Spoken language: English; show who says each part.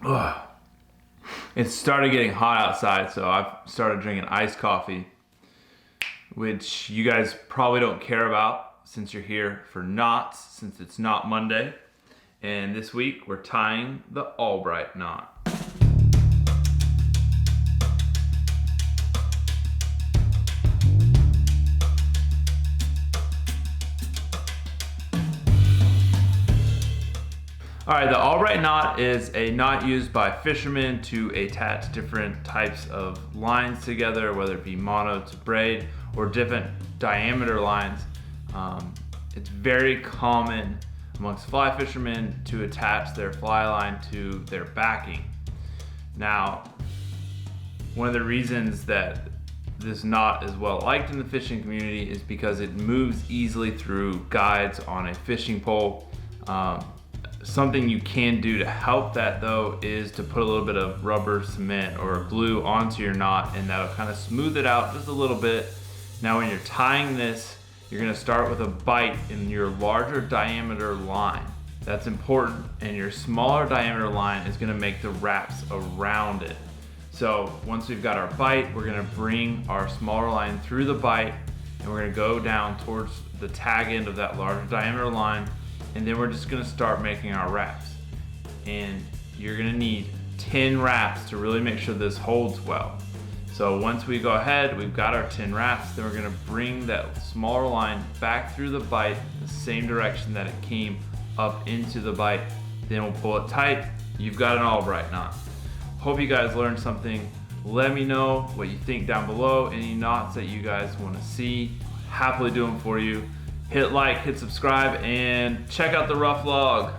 Speaker 1: Ugh. It started getting hot outside, so I've started drinking iced coffee, which you guys probably don't care about since you're here for knots, since it's Knot Monday. And this week we're tying the ALBRIGHT knot. All right, the ALBRIGHT knot is a knot used by fishermen to attach different types of lines together, whether it be mono to braid or different diameter lines. It's very common amongst fly fishermen to attach their fly line to their backing. Now, one of the reasons that this knot is well liked in the fishing community is because it moves easily through guides on a fishing pole. Something you can do to help that though is to put a little bit of rubber cement or glue onto your knot, and that'll kind of smooth it out just a little bit. Now when you're tying this, you're going to start with a bite in your larger diameter line. That's important, and your smaller diameter line is going to make the wraps around it. So once we've got our bite, we're going to bring our smaller line through the bite, and we're going to go down towards the tag end of that larger diameter line. And then we're just gonna start making our wraps. And you're gonna need 10 wraps to really make sure this holds well. So once we go ahead, we've got our 10 wraps, then we're gonna bring that smaller line back through the bite, the same direction that it came up into the bite. Then we'll pull it tight. You've got an ALBRIGHT knot. Hope you guys learned something. Let me know what you think down below. Any knots that you guys wanna see, happily do them for you. Hit like, hit subscribe, and check out the rough log.